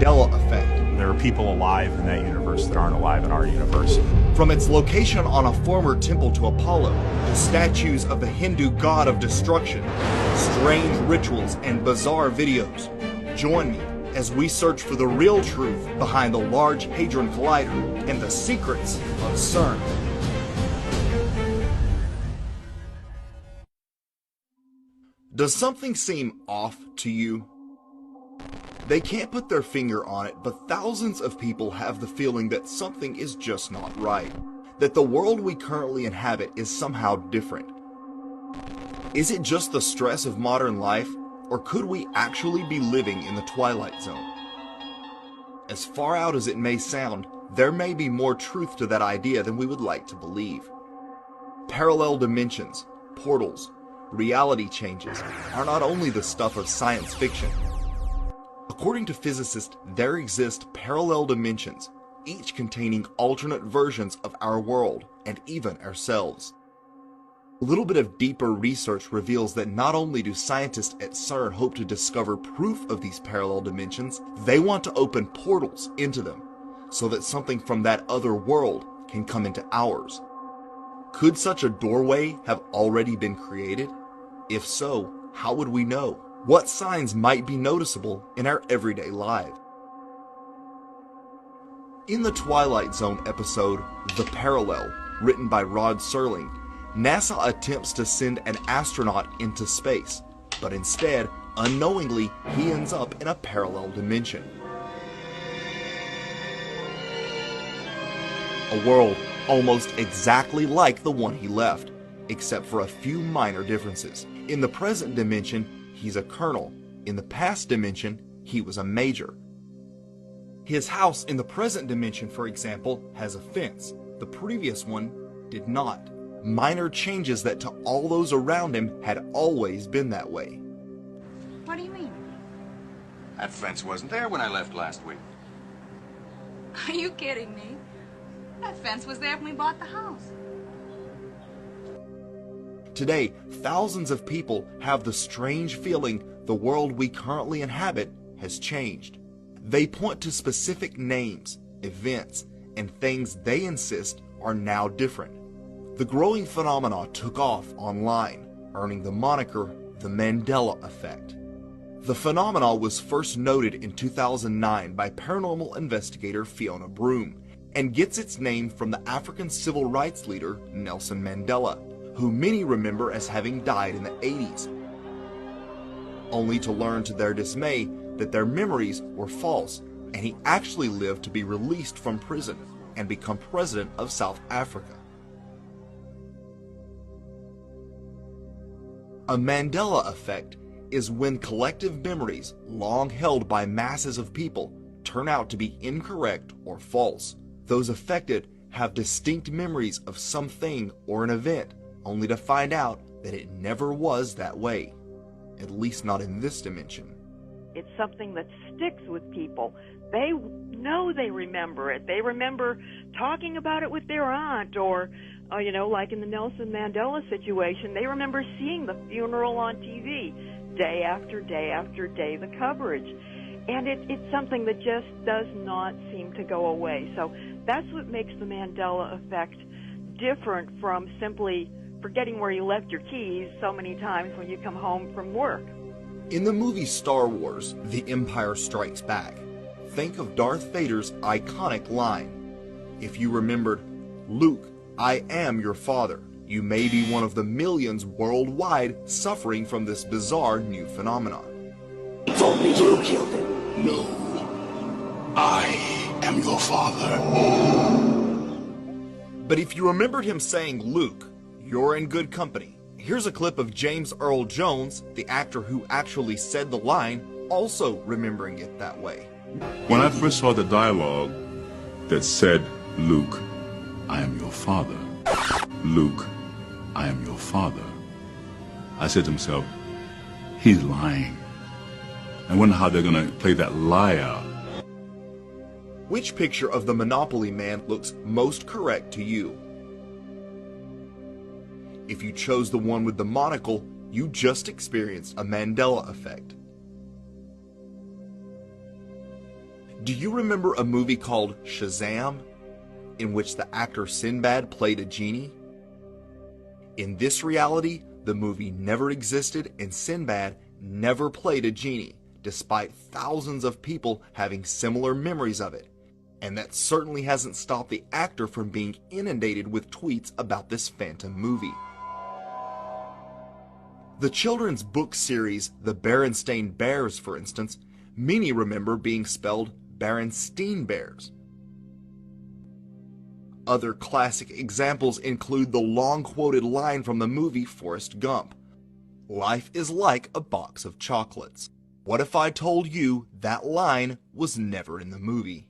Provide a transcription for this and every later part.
Mandela effect. There are people alive in that universe that aren't alive in our universe. From its location on a former temple to Apollo, to statues of the Hindu god of destruction, strange rituals, and bizarre videos. Join me as we search for the real truth behind the Large Hadron Collider and the secrets of CERN. Does something seem off to you? They can't put their finger on it, but thousands of people have the feeling that something is just not right, that the world we currently inhabit is somehow different. Is it just the stress of modern life, or could we actually be living in the Twilight Zone? As far out as it may sound, there may be more truth to that idea than we would like to believe. Parallel dimensions, portals, reality changes are not only the stuff of science fiction. According to physicists, there exist parallel dimensions, each containing alternate versions of our world and even ourselves. A little bit of deeper research reveals that not only do scientists at CERN hope to discover proof of these parallel dimensions, they want to open portals into them so that something from that other world can come into ours. Could such a doorway have already been created? If so, how would we know? What signs might be noticeable in our everyday lives? In the Twilight Zone episode, The Parallel, written by Rod Serling, NASA attempts to send an astronaut into space, but instead, unknowingly, he ends up in a parallel dimension. A world almost exactly like the one he left, except for a few minor differences. In the present dimension, he's a colonel. In the past dimension, he was a major. His house in the present dimension, for example, has a fence. The previous one did not. Minor changes that to all those around him had always been that way. What do you mean? That fence wasn't there when I left last week. Are you kidding me? That fence was there when we bought the house. Today, thousands of people have the strange feeling the world we currently inhabit has changed. They point to specific names, events, and things they insist are now different. The growing phenomena took off online, earning the moniker the Mandela effect. The phenomena was first noted in 2009 by paranormal investigator Fiona Broom, and gets its name from the African civil rights leader Nelson Mandela, who many remember as having died in the 80s, only to learn to their dismay that their memories were false and he actually lived to be released from prison and become president of South Africa. A Mandela effect is when collective memories long held by masses of people turn out to be incorrect or false. Those affected have distinct memories of something or an event, only to find out that it never was that way, at least not in this dimension. It's something that sticks with people. They know they remember it. They remember talking about it with their aunt, or, like in the Nelson Mandela situation, they remember seeing the funeral on TV day after day after day, the coverage. And it's something that just does not seem to go away. So that's what makes the Mandela effect different from simply forgetting where you left your keys so many times when you come home from work. In the movie Star Wars, The Empire Strikes Back, think of Darth Vader's iconic line. If you remembered, "Luke, I am your father. You may be one of the millions worldwide suffering from this bizarre new phenomenon." It's only you killed him. No, I am your father. But if you remembered him saying, "Luke, you're in good company," here's a clip of James Earl Jones, the actor who actually said the line, also remembering it that way. When I first saw the dialogue that said, "Luke, I am your father. Luke, I am your father," I said to myself, he's lying. I wonder how they're going to play that lie out. Which picture of the Monopoly Man looks most correct to you? If you chose the one with the monocle, you just experienced a Mandela effect. Do you remember a movie called Shazam, in which the actor Sinbad played a genie? In this reality, the movie never existed and Sinbad never played a genie, despite thousands of people having similar memories of it. And that certainly hasn't stopped the actor from being inundated with tweets about this phantom movie. The children's book series The Berenstain Bears, for instance, many remember being spelled Berenstein Bears. Other classic examples include the long-quoted line from the movie Forrest Gump, "Life is like a box of chocolates." What if I told you that line was never in the movie?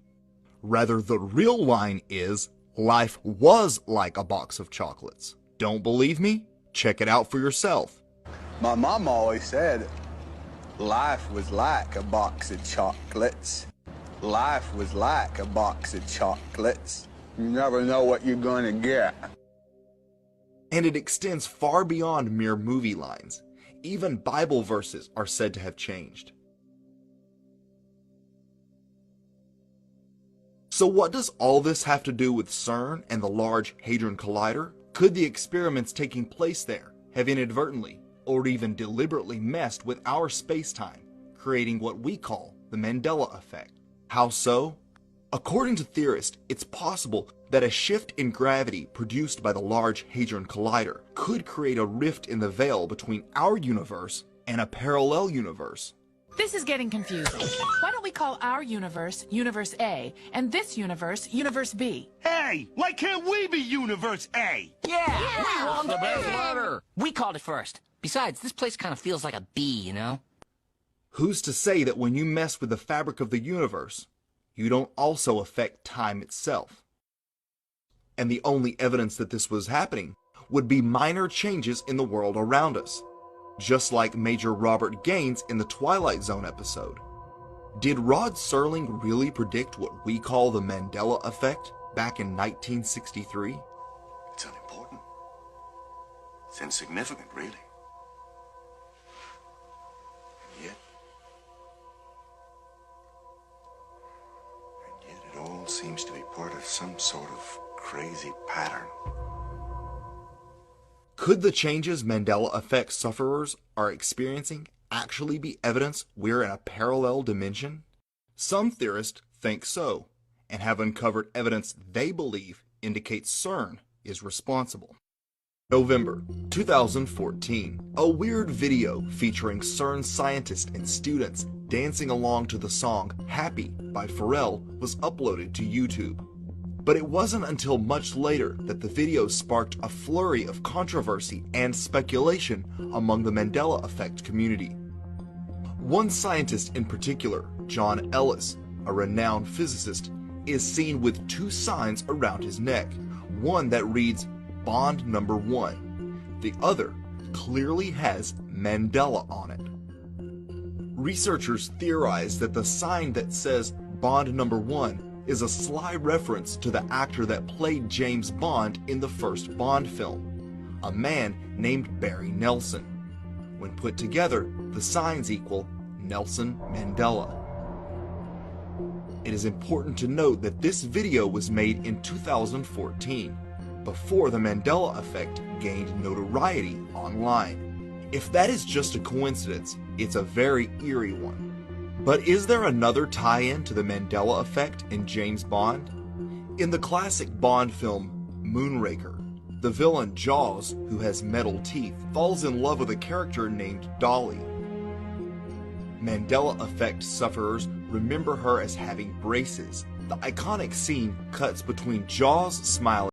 Rather, the real line is, "Life was like a box of chocolates." Don't believe me? Check it out for yourself. My mom always said, life was like a box of chocolates. Life was like a box of chocolates. You never know what you're gonna get. And it extends far beyond mere movie lines. Even Bible verses are said to have changed. So what does all this have to do with CERN and the Large Hadron Collider? Could the experiments taking place there have inadvertently or even deliberately messed with our space-time, creating what we call the Mandela effect? How so? According to theorists, it's possible that a shift in gravity produced by the Large Hadron Collider could create a rift in the veil between our universe and a parallel universe. This is getting confusing. Why don't we call our universe Universe A and this universe Universe B? Hey, why can't we be Universe A? Yeah. We won the best letter. We called it first. Besides, this place kind of feels like a bee, you know? Who's to say that when you mess with the fabric of the universe, you don't also affect time itself? And the only evidence that this was happening would be minor changes in the world around us, just like Major Robert Gaines in the Twilight Zone episode. Did Rod Serling really predict what we call the Mandela effect back in 1963? It's unimportant. It's insignificant, really. And yet it all seems to be part of some sort of crazy pattern. Could the changes Mandela effect sufferers are experiencing actually be evidence we're in a parallel dimension? Some theorists think so, and have uncovered evidence they believe indicates CERN is responsible. November 2014, a weird video featuring CERN scientists and students dancing along to the song Happy by Pharrell was uploaded to YouTube. But it wasn't until much later that the video sparked a flurry of controversy and speculation among the Mandela effect community. One scientist in particular, John Ellis, a renowned physicist, is seen with two signs around his neck, one that reads Bond number 1. The other clearly has Mandela on it. Researchers theorize that the sign that says Bond number 1 is a sly reference to the actor that played James Bond in the first Bond film, a man named Barry Nelson. When put together, the signs equal Nelson Mandela. It is important to note that this video was made in 2014, before the Mandela effect gained notoriety online. If that is just a coincidence, it's a very eerie one. But is there another tie-in to the Mandela effect in James Bond? In the classic Bond film Moonraker, the villain Jaws, who has metal teeth, falls in love with a character named Dolly. Mandela effect sufferers remember her as having braces. The iconic scene cuts between Jaws smiling